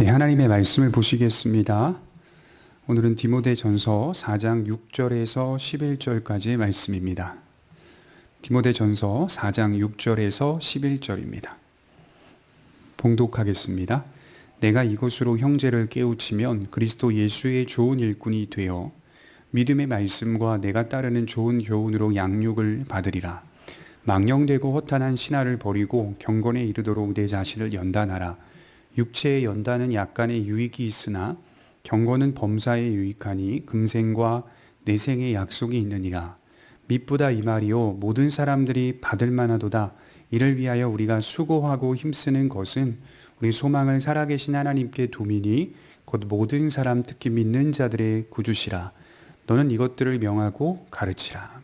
네, 하나님의 말씀을 보시겠습니다. 오늘은 디모데전서 4장 6절에서 11절까지의 말씀입니다. 디모데전서 4장 6절에서 11절입니다. 봉독하겠습니다. 내가 이것으로 형제를 깨우치면 그리스도 예수의 좋은 일꾼이 되어 믿음의 말씀과 내가 따르는 좋은 교훈으로 양육을 받으리라. 망령되고 허탄한 신화를 버리고 경건에 이르도록 내 자신을 연단하라. 육체의 연단은 약간의 유익이 있으나 경건은 범사에 유익하니 금생과 내생의 약속이 있느니라. 미쁘다 이 말이요 모든 사람들이 받을 만하도다. 이를 위하여 우리가 수고하고 힘쓰는 것은 우리 소망을 살아계신 하나님께 두미니 곧 모든 사람 특히 믿는 자들의 구주시라. 너는 이것들을 명하고 가르치라.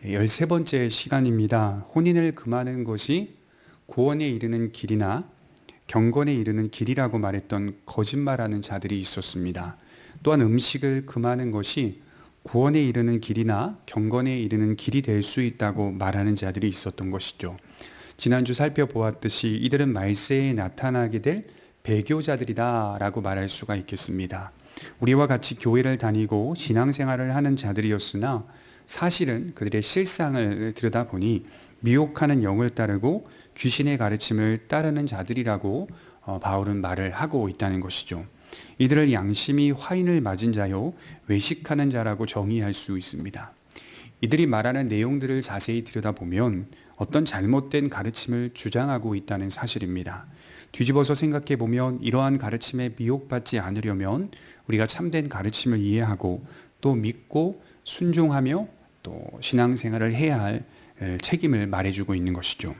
13번째 시간입니다. 혼인을 금하는 것이 구원에 이르는 길이나 경건에 이르는 길이라고 말했던 거짓말하는 자들이 있었습니다. 또한 음식을 금하는 것이 구원에 이르는 길이나 경건에 이르는 길이 될 수 있다고 말하는 자들이 있었던 것이죠. 지난주 살펴보았듯이 이들은 말세에 나타나게 될 배교자들이다 라고 말할 수가 있겠습니다. 우리와 같이 교회를 다니고 신앙생활을 하는 자들이었으나 사실은 그들의 실상을 들여다보니 미혹하는 영을 따르고 귀신의 가르침을 따르는 자들이라고 바울은 말을 하고 있다는 것이죠. 이들을 양심이 화인을 맞은 자요 외식하는 자라고 정의할 수 있습니다. 이들이 말하는 내용들을 자세히 들여다보면 어떤 잘못된 가르침을 주장하고 있다는 사실입니다. 뒤집어서 생각해 보면 이러한 가르침에 미혹받지 않으려면 우리가 참된 가르침을 이해하고 또 믿고 순종하며 또 신앙생활을 해야 할 책임을 말해주고 있는 것이죠.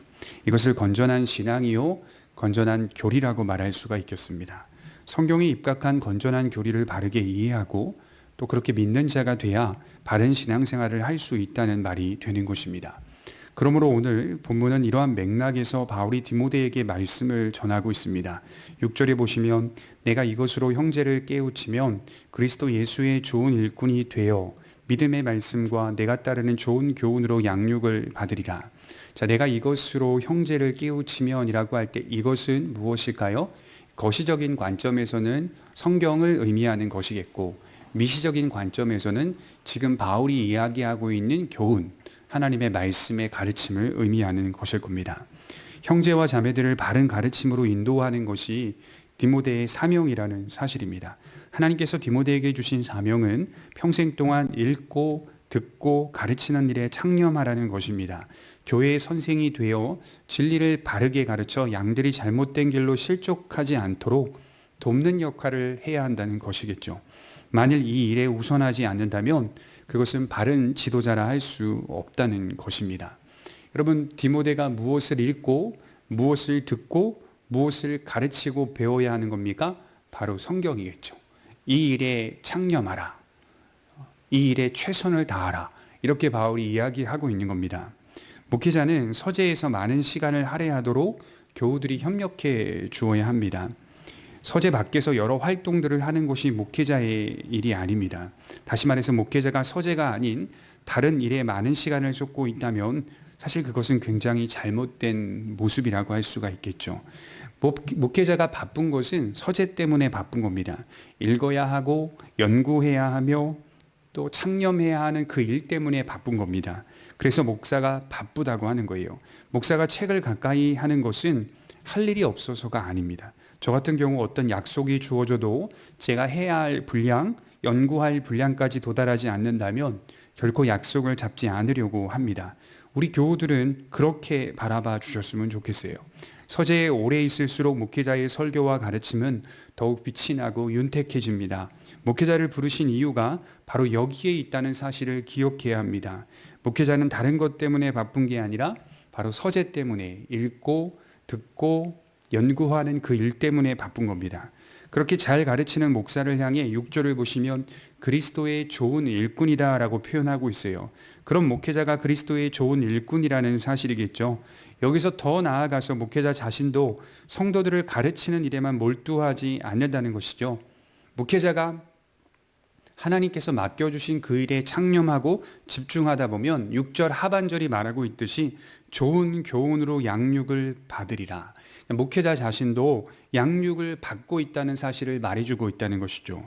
이것을 건전한 신앙이요 건전한 교리라고 말할 수가 있겠습니다. 성경에 입각한 건전한 교리를 바르게 이해하고 또 그렇게 믿는 자가 돼야 바른 신앙생활을 할 수 있다는 말이 되는 것입니다. 그러므로 오늘 본문은 이러한 맥락에서 바울이 디모데에게 말씀을 전하고 있습니다. 6절에 보시면 내가 이것으로 형제를 깨우치면 그리스도 예수의 좋은 일꾼이 되어 믿음의 말씀과 내가 따르는 좋은 교훈으로 양육을 받으리라. 자, 내가 이것으로 형제를 깨우치면이라고 할 때 이것은 무엇일까요? 거시적인 관점에서는 성경을 의미하는 것이겠고 미시적인 관점에서는 지금 바울이 이야기하고 있는 교훈, 하나님의 말씀의 가르침을 의미하는 것일 겁니다. 형제와 자매들을 바른 가르침으로 인도하는 것이 디모데의 사명이라는 사실입니다. 하나님께서 디모데에게 주신 사명은 평생 동안 읽고 듣고 가르치는 일에 창념하라는 것입니다. 교회의 선생이 되어 진리를 바르게 가르쳐 양들이 잘못된 길로 실족하지 않도록 돕는 역할을 해야 한다는 것이겠죠. 만일 이 일에 우선하지 않는다면 그것은 바른 지도자라 할 수 없다는 것입니다. 여러분, 디모데가 무엇을 읽고 무엇을 듣고 무엇을 가르치고 배워야 하는 겁니까? 바로 성경이겠죠. 이 일에 창념하라. 이 일에 최선을 다하라. 이렇게 바울이 이야기하고 있는 겁니다. 목회자는 서재에서 많은 시간을 할애하도록 교우들이 협력해 주어야 합니다. 서재 밖에서 여러 활동들을 하는 것이 목회자의 일이 아닙니다. 다시 말해서 목회자가 서재가 아닌 다른 일에 많은 시간을 쏟고 있다면 사실 그것은 굉장히 잘못된 모습이라고 할 수가 있겠죠. 목회자가 바쁜 것은 서재 때문에 바쁜 겁니다. 읽어야 하고 연구해야 하며 또 창념해야 하는 그 일 때문에 바쁜 겁니다. 그래서 목사가 바쁘다고 하는 거예요. 목사가 책을 가까이 하는 것은 할 일이 없어서가 아닙니다. 저 같은 경우 어떤 약속이 주어져도 제가 해야 할 분량, 연구할 분량까지 도달하지 않는다면 결코 약속을 잡지 않으려고 합니다. 우리 교우들은 그렇게 바라봐 주셨으면 좋겠어요. 서재에 오래 있을수록 목회자의 설교와 가르침은 더욱 빛이 나고 윤택해집니다. 목회자를 부르신 이유가 바로 여기에 있다는 사실을 기억해야 합니다. 목회자는 다른 것 때문에 바쁜 게 아니라 바로 서재 때문에 읽고 듣고 연구하는 그 일 때문에 바쁜 겁니다. 그렇게 잘 가르치는 목사를 향해 6절을 보시면 그리스도의 좋은 일꾼이다 라고 표현하고 있어요. 그럼 목회자가 그리스도의 좋은 일꾼이라는 사실이겠죠. 여기서 더 나아가서 목회자 자신도 성도들을 가르치는 일에만 몰두하지 않는다는 것이죠. 목회자가 하나님께서 맡겨주신 그 일에 창념하고 집중하다 보면 6절 하반절이 말하고 있듯이 좋은 교훈으로 양육을 받으리라. 목회자 자신도 양육을 받고 있다는 사실을 말해주고 있다는 것이죠.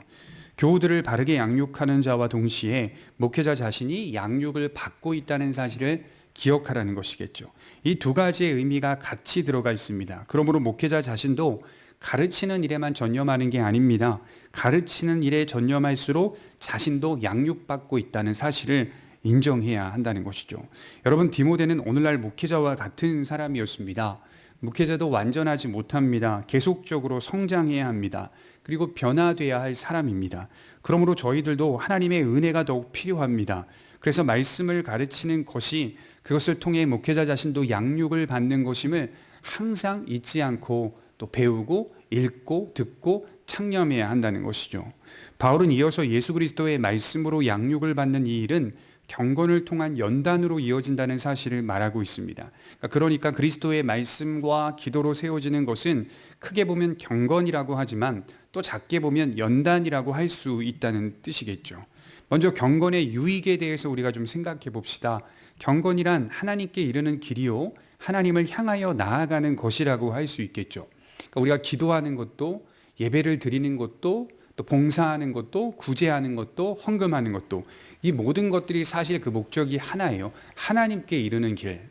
교우들을 바르게 양육하는 자와 동시에 목회자 자신이 양육을 받고 있다는 사실을 기억하라는 것이겠죠. 이 두 가지의 의미가 같이 들어가 있습니다. 그러므로 목회자 자신도 가르치는 일에만 전념하는 게 아닙니다. 가르치는 일에 전념할수록 자신도 양육받고 있다는 사실을 인정해야 한다는 것이죠. 여러분, 디모데는 오늘날 목회자와 같은 사람이었습니다. 목회자도 완전하지 못합니다. 계속적으로 성장해야 합니다. 그리고 변화돼야 할 사람입니다. 그러므로 저희들도 하나님의 은혜가 더욱 필요합니다. 그래서 말씀을 가르치는 것이 그것을 통해 목회자 자신도 양육을 받는 것임을 항상 잊지 않고 또 배우고 읽고 듣고 창념해야 한다는 것이죠. 바울은 이어서 예수 그리스도의 말씀으로 양육을 받는 이 일은 경건을 통한 연단으로 이어진다는 사실을 말하고 있습니다. 그러니까 그리스도의 말씀과 기도로 세워지는 것은 크게 보면 경건이라고 하지만 또 작게 보면 연단이라고 할 수 있다는 뜻이겠죠. 먼저 경건의 유익에 대해서 우리가 좀 생각해 봅시다. 경건이란 하나님께 이르는 길이요, 하나님을 향하여 나아가는 것이라고 할 수 있겠죠. 그러니까 우리가 기도하는 것도, 예배를 드리는 것도, 또 봉사하는 것도, 구제하는 것도, 헌금하는 것도, 이 모든 것들이 사실 그 목적이 하나예요. 하나님께 이르는 길,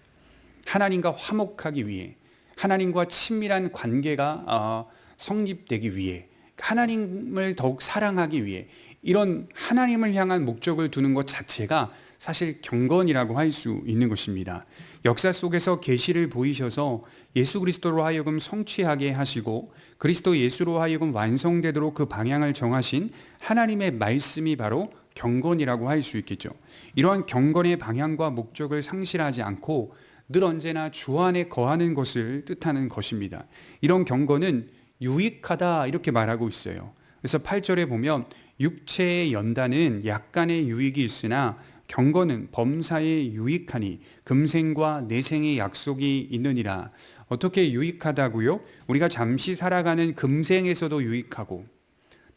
하나님과 화목하기 위해, 하나님과 친밀한 관계가 성립되기 위해, 하나님을 더욱 사랑하기 위해, 이런 하나님을 향한 목적을 두는 것 자체가 사실 경건이라고 할 수 있는 것입니다. 역사 속에서 계시를 보이셔서 예수 그리스도로 하여금 성취하게 하시고 그리스도 예수로 하여금 완성되도록 그 방향을 정하신 하나님의 말씀이 바로 경건이라고 할 수 있겠죠. 이러한 경건의 방향과 목적을 상실하지 않고 늘 언제나 주 안에 거하는 것을 뜻하는 것입니다. 이런 경건은 유익하다 이렇게 말하고 있어요. 그래서 8절에 보면 육체의 연단은 약간의 유익이 있으나 경건은 범사에 유익하니 금생과 내생의 약속이 있느니라. 어떻게 유익하다고요? 우리가 잠시 살아가는 금생에서도 유익하고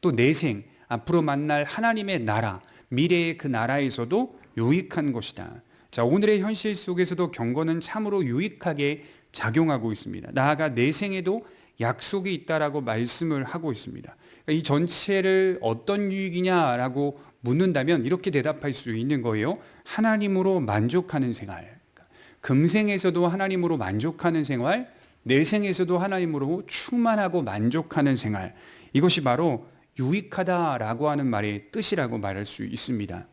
또 내생, 앞으로 만날 하나님의 나라, 미래의 그 나라에서도 유익한 것이다. 자, 오늘의 현실 속에서도 경건은 참으로 유익하게 작용하고 있습니다. 나아가 내생에도 약속이 있다라고 말씀을 하고 있습니다. 이 전체를 어떤 유익이냐라고 묻는다면 이렇게 대답할 수 있는 거예요. 하나님으로 만족하는 생활. 금생에서도 하나님으로 만족하는 생활, 내생에서도 하나님으로 충만하고 만족하는 생활. 이것이 바로 유익하다라고 하는 말의 뜻이라고 말할 수 있습니다.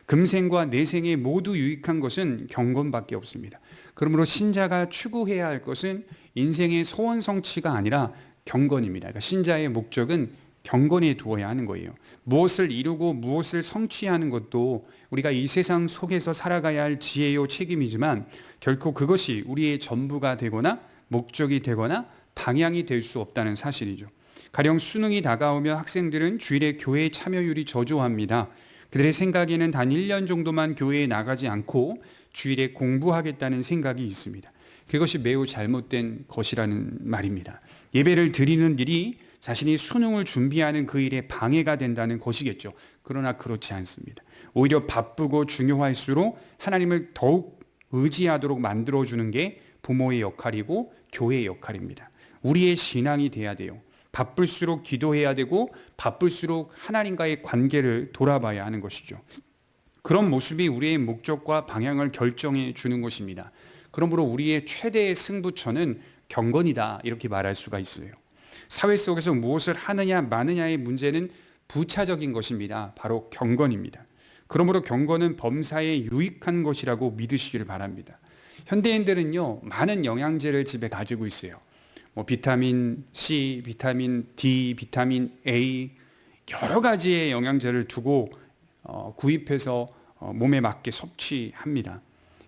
금생과 내생에 모두 유익한 것은 경건밖에 없습니다. 그러므로 신자가 추구해야 할 것은 인생의 소원 성취가 아니라 경건입니다. 그러니까 신자의 목적은 경건에 두어야 하는 거예요. 무엇을 이루고 무엇을 성취하는 것도 우리가 이 세상 속에서 살아가야 할 지혜요 책임이지만 결코 그것이 우리의 전부가 되거나 목적이 되거나 방향이 될 수 없다는 사실이죠. 가령 수능이 다가오면 학생들은 주일에 교회 참여율이 저조합니다. 그들의 생각에는 단 1년 정도만 교회에 나가지 않고 주일에 공부하겠다는 생각이 있습니다. 그것이 매우 잘못된 것이라는 말입니다. 예배를 드리는 일이 자신이 수능을 준비하는 그 일에 방해가 된다는 것이겠죠. 그러나 그렇지 않습니다. 오히려 바쁘고 중요할수록 하나님을 더욱 의지하도록 만들어주는 게 부모의 역할이고 교회의 역할입니다. 우리의 신앙이 돼야 돼요. 바쁠수록 기도해야 되고 바쁠수록 하나님과의 관계를 돌아봐야 하는 것이죠. 그런 모습이 우리의 목적과 방향을 결정해 주는 것입니다. 그러므로 우리의 최대의 승부처는 경건이다 이렇게 말할 수가 있어요. 사회 속에서 무엇을 하느냐 마느냐의 문제는 부차적인 것입니다. 바로 경건입니다. 그러므로 경건은 범사에 유익한 것이라고 믿으시기를 바랍니다. 현대인들은요, 많은 영양제를 집에 가지고 있어요. 비타민 C, 비타민 D, 비타민 A 여러 가지의 영양제를 두고 구입해서 몸에 맞게 섭취합니다.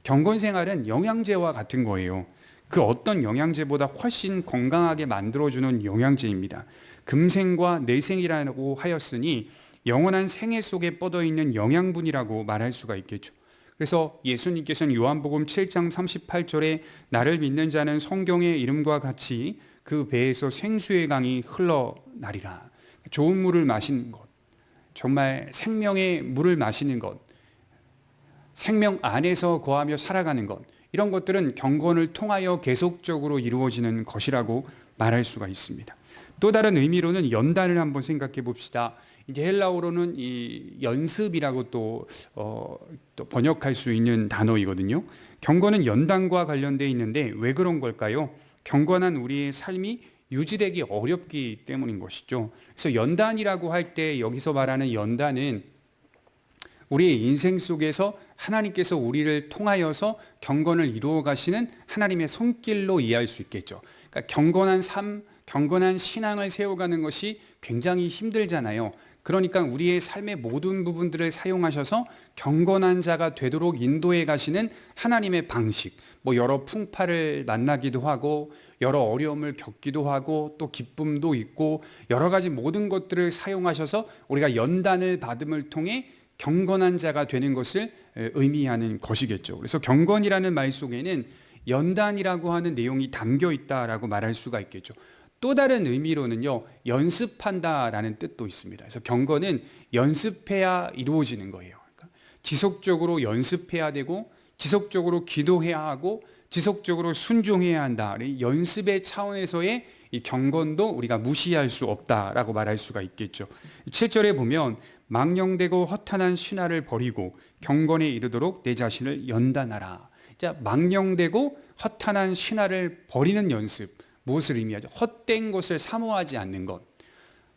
경건 생활은 영양제와 같은 거예요. 그 어떤 영양제보다 훨씬 건강하게 만들어주는 영양제입니다. 금생과 내생이라고 하였으니 영원한 생애 속에 뻗어있는 영양분이라고 말할 수가 있겠죠. 그래서 예수님께서는 요한복음 7장 38절에 나를 믿는 자는 성경의 이름과 같이 그 배에서 생수의 강이 흘러나리라. 좋은 물을 마시는 것, 정말 생명의 물을 마시는 것, 생명 안에서 거하며 살아가는 것, 이런 것들은 경건을 통하여 계속적으로 이루어지는 것이라고 말할 수가 있습니다. 또 다른 의미로는 연단을 한번 생각해 봅시다. 이게 헬라어로는 이 연습이라고 또 번역할 수 있는 단어이거든요. 경건은 연단과 관련되어 있는데 왜 그런 걸까요? 경건한 우리의 삶이 유지되기 어렵기 때문인 것이죠. 그래서 연단이라고 할 때 여기서 말하는 연단은 우리의 인생 속에서 하나님께서 우리를 통하여서 경건을 이루어 가시는 하나님의 손길로 이해할 수 있겠죠. 그러니까 경건한 삶, 경건한 신앙을 세워가는 것이 굉장히 힘들잖아요. 그러니까 우리의 삶의 모든 부분들을 사용하셔서 경건한 자가 되도록 인도해 가시는 하나님의 방식, 여러 풍파를 만나기도 하고 여러 어려움을 겪기도 하고 또 기쁨도 있고 여러 가지 모든 것들을 사용하셔서 우리가 연단을 받음을 통해 경건한 자가 되는 것을 의미하는 것이겠죠. 그래서 경건이라는 말 속에는 연단이라고 하는 내용이 담겨 있다라고 말할 수가 있겠죠. 또 다른 의미로는요, 연습한다라는 뜻도 있습니다. 그래서 경건은 연습해야 이루어지는 거예요. 그러니까 지속적으로 연습해야 되고, 지속적으로 기도해야 하고, 지속적으로 순종해야 한다. 연습의 차원에서의 이 경건도 우리가 무시할 수 없다라고 말할 수가 있겠죠. 7절에 보면 망령되고 허탄한 신화를 버리고 경건에 이르도록 내 자신을 연단하라. 자, 망령되고 허탄한 신화를 버리는 연습. 무엇을 의미하죠? 헛된 것을 사모하지 않는 것.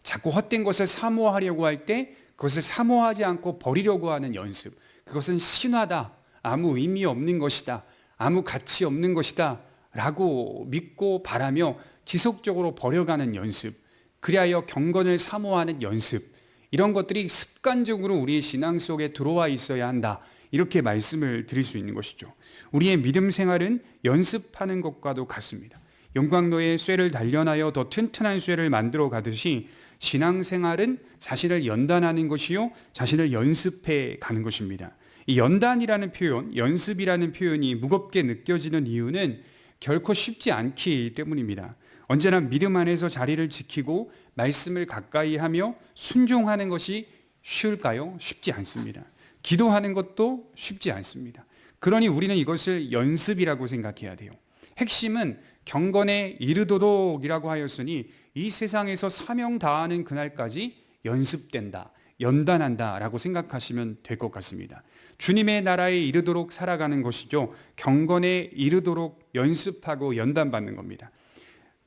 자꾸 헛된 것을 사모하려고 할 때 그것을 사모하지 않고 버리려고 하는 연습. 그것은 신화다. 아무 의미 없는 것이다. 아무 가치 없는 것이다. 라고 믿고 바라며 지속적으로 버려가는 연습. 그리하여 경건을 사모하는 연습. 이런 것들이 습관적으로 우리의 신앙 속에 들어와 있어야 한다. 이렇게 말씀을 드릴 수 있는 것이죠. 우리의 믿음 생활은 연습하는 것과도 같습니다. 용광로에 쇠를 단련하여 더 튼튼한 쇠를 만들어 가듯이 신앙생활은 자신을 연단하는 것이요, 자신을 연습해 가는 것입니다. 이 연단이라는 표현, 연습이라는 표현이 무겁게 느껴지는 이유는 결코 쉽지 않기 때문입니다. 언제나 믿음 안에서 자리를 지키고 말씀을 가까이 하며 순종하는 것이 쉬울까요? 쉽지 않습니다. 기도하는 것도 쉽지 않습니다. 그러니 우리는 이것을 연습이라고 생각해야 돼요. 핵심은 경건에 이르도록이라고 하였으니 이 세상에서 사명 다하는 그날까지 연습된다, 연단한다 라고 생각하시면 될 것 같습니다. 주님의 나라에 이르도록 살아가는 것이죠. 경건에 이르도록 연습하고 연단받는 겁니다.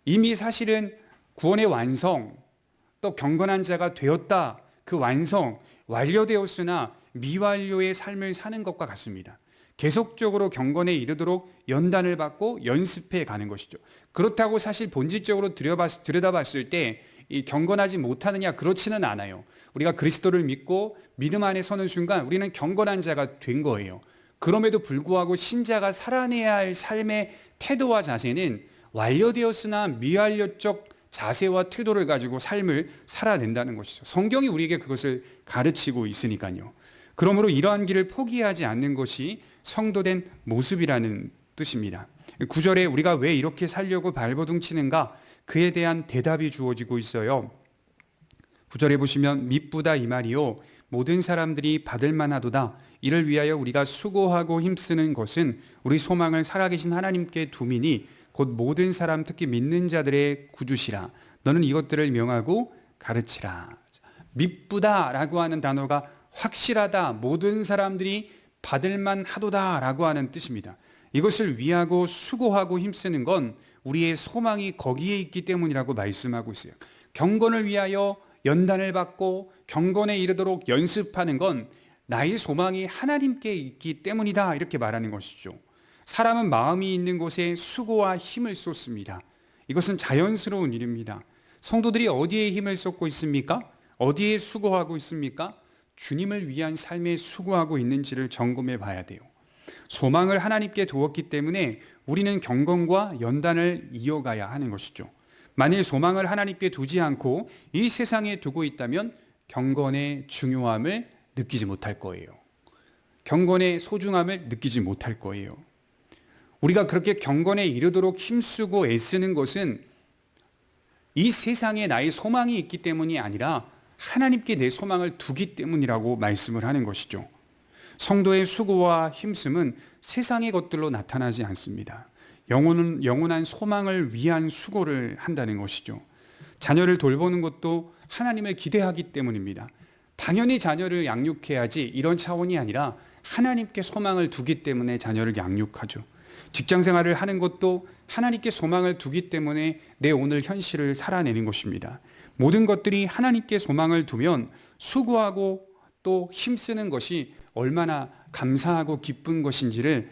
이미 사실은 구원의 완성, 또 경건한 자가 되었다, 그 완성, 완료되었으나 미완료의 삶을 사는 것과 같습니다. 계속적으로 경건에 이르도록 연단을 받고 연습해 가는 것이죠. 그렇다고 사실 본질적으로 들여다봤을 때 이 경건하지 못하느냐, 그렇지는 않아요. 우리가 그리스도를 믿고 믿음 안에 서는 순간 우리는 경건한 자가 된 거예요. 그럼에도 불구하고 신자가 살아내야 할 삶의 태도와 자세는 완료되었으나 미완료적 자세와 태도를 가지고 삶을 살아낸다는 것이죠. 성경이 우리에게 그것을 가르치고 있으니까요. 그러므로 이러한 길을 포기하지 않는 것이 성도된 모습이라는 뜻입니다. 9절에 우리가 왜 이렇게 살려고 발버둥 치는가? 그에 대한 대답이 주어지고 있어요. 9절에 보시면 미쁘다 이 말이요, 모든 사람들이 받을 만하도다. 이를 위하여 우리가 수고하고 힘쓰는 것은 우리 소망을 살아계신 하나님께 두미니 곧 모든 사람, 특히 믿는 자들의 구주시라. 너는 이것들을 명하고 가르치라. 미쁘다라고 하는 단어가 확실하다, 모든 사람들이 받을 만하도다라고 하는 뜻입니다. 이것을 위하고 수고하고 힘쓰는 건 우리의 소망이 거기에 있기 때문이라고 말씀하고 있어요. 경건을 위하여 연단을 받고 경건에 이르도록 연습하는 건 나의 소망이 하나님께 있기 때문이다, 이렇게 말하는 것이죠. 사람은 마음이 있는 곳에 수고와 힘을 쏟습니다. 이것은 자연스러운 일입니다. 성도들이 어디에 힘을 쏟고 있습니까? 어디에 수고하고 있습니까? 주님을 위한 삶에 수고하고 있는지를 점검해 봐야 돼요. 소망을 하나님께 두었기 때문에 우리는 경건과 연단을 이어가야 하는 것이죠. 만일 소망을 하나님께 두지 않고 이 세상에 두고 있다면 경건의 중요함을 느끼지 못할 거예요. 경건의 소중함을 느끼지 못할 거예요. 우리가 그렇게 경건에 이르도록 힘쓰고 애쓰는 것은 이 세상에 나의 소망이 있기 때문이 아니라 하나님께 내 소망을 두기 때문이라고 말씀을 하는 것이죠. 성도의 수고와 힘씀은 세상의 것들로 나타나지 않습니다. 영원한 소망을 위한 수고를 한다는 것이죠. 자녀를 돌보는 것도 하나님을 기대하기 때문입니다. 당연히 자녀를 양육해야지 이런 차원이 아니라 하나님께 소망을 두기 때문에 자녀를 양육하죠. 직장 생활을 하는 것도 하나님께 소망을 두기 때문에 내 오늘 현실을 살아내는 것입니다. 모든 것들이 하나님께 소망을 두면 수고하고 또 힘쓰는 것이 얼마나 감사하고 기쁜 것인지를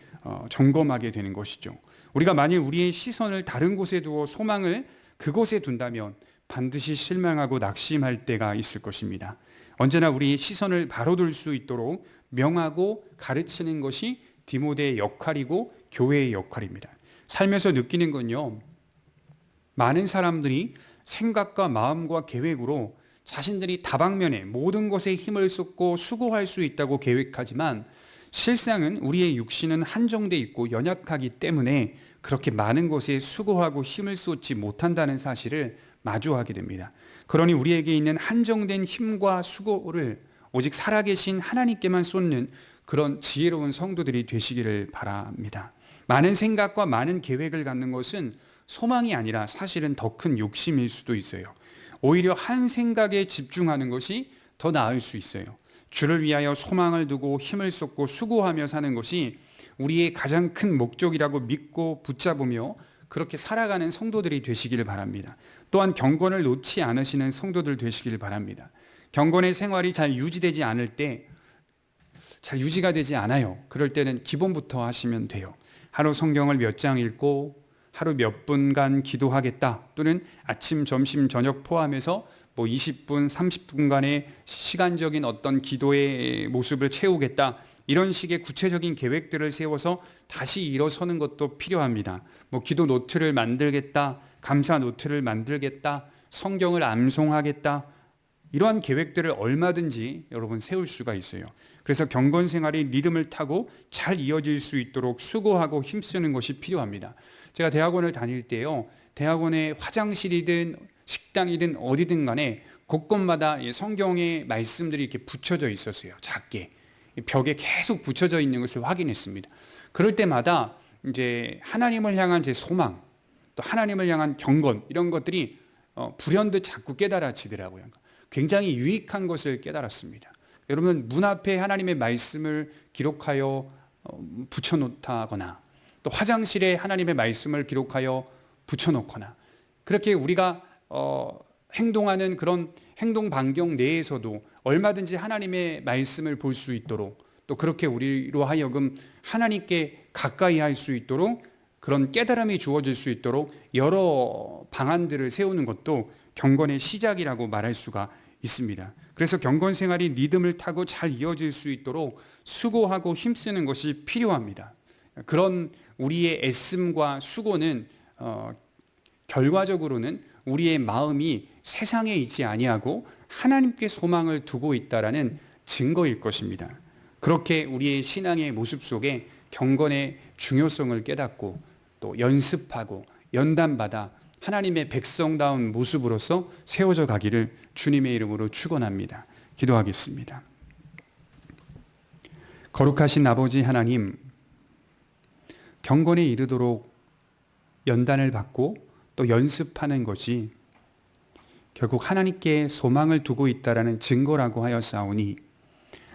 점검하게 되는 것이죠. 우리가 만일 우리의 시선을 다른 곳에 두어 소망을 그곳에 둔다면 반드시 실망하고 낙심할 때가 있을 것입니다. 언제나 우리의 시선을 바로 둘 수 있도록 명하고 가르치는 것이 디모데의 역할이고 교회의 역할입니다. 살면서 느끼는 건요, 많은 사람들이 생각과 마음과 계획으로 자신들이 다방면에 모든 것에 힘을 쏟고 수고할 수 있다고 계획하지만 실상은 우리의 육신은 한정돼 있고 연약하기 때문에 그렇게 많은 것에 수고하고 힘을 쏟지 못한다는 사실을 마주하게 됩니다. 그러니 우리에게 있는 한정된 힘과 수고를 오직 살아계신 하나님께만 쏟는 그런 지혜로운 성도들이 되시기를 바랍니다. 많은 생각과 많은 계획을 갖는 것은 소망이 아니라 사실은 더 큰 욕심일 수도 있어요. 오히려 한 생각에 집중하는 것이 더 나을 수 있어요. 주를 위하여 소망을 두고 힘을 쏟고 수고하며 사는 것이 우리의 가장 큰 목적이라고 믿고 붙잡으며 그렇게 살아가는 성도들이 되시기를 바랍니다. 또한 경건을 놓지 않으시는 성도들 되시기를 바랍니다. 경건의 생활이 잘 유지되지 않을 때, 잘 유지가 되지 않아요. 그럴 때는 기본부터 하시면 돼요. 하루 성경을 몇 장 읽고 하루 몇 분간 기도하겠다, 또는 아침, 점심, 저녁 포함해서 20분, 30분간의 시간적인 어떤 기도의 모습을 채우겠다, 이런 식의 구체적인 계획들을 세워서 다시 일어서는 것도 필요합니다. 기도 노트를 만들겠다, 감사 노트를 만들겠다, 성경을 암송하겠다, 이러한 계획들을 얼마든지 여러분 세울 수가 있어요. 그래서 경건 생활이 리듬을 타고 잘 이어질 수 있도록 수고하고 힘쓰는 것이 필요합니다. 제가 대학원을 다닐 때요, 대학원의 화장실이든 식당이든 어디든 간에 곳곳마다 성경의 말씀들이 이렇게 붙여져 있었어요. 작게 벽에 계속 붙여져 있는 것을 확인했습니다. 그럴 때마다 이제 하나님을 향한 제 소망, 또 하나님을 향한 경건, 이런 것들이 불현듯 자꾸 깨달아지더라고요. 굉장히 유익한 것을 깨달았습니다. 여러분, 문 앞에 하나님의 말씀을 기록하여 붙여놓다거나, 또 화장실에 하나님의 말씀을 기록하여 붙여놓거나, 그렇게 우리가 행동하는 그런 행동 반경 내에서도 얼마든지 하나님의 말씀을 볼 수 있도록, 또 그렇게 우리로 하여금 하나님께 가까이 할 수 있도록 그런 깨달음이 주어질 수 있도록 여러 방안들을 세우는 것도 경건의 시작이라고 말할 수가 있습니다. 그래서 경건 생활이 리듬을 타고 잘 이어질 수 있도록 수고하고 힘쓰는 것이 필요합니다. 그런 우리의 애씀과 수고는 결과적으로는 우리의 마음이 세상에 있지 아니하고 하나님께 소망을 두고 있다라는 증거일 것입니다. 그렇게 우리의 신앙의 모습 속에 경건의 중요성을 깨닫고 또 연습하고 연단받아 하나님의 백성다운 모습으로서 세워져 가기를 주님의 이름으로 축원합니다. 기도하겠습니다. 거룩하신 아버지 하나님, 경건에 이르도록 연단을 받고 또 연습하는 것이 결국 하나님께 소망을 두고 있다라는 증거라고 하였사오니,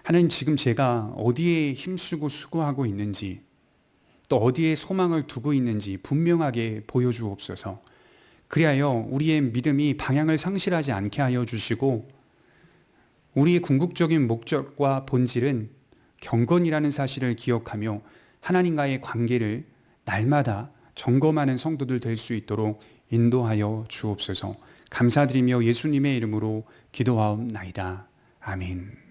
하나님, 지금 제가 어디에 힘쓰고 수고하고 있는지, 또 어디에 소망을 두고 있는지 분명하게 보여주옵소서. 그리하여 우리의 믿음이 방향을 상실하지 않게 하여 주시고, 우리의 궁극적인 목적과 본질은 경건이라는 사실을 기억하며 하나님과의 관계를 날마다 점검하는 성도들 될 수 있도록 인도하여 주옵소서. 감사드리며 예수님의 이름으로 기도하옵나이다. 아멘.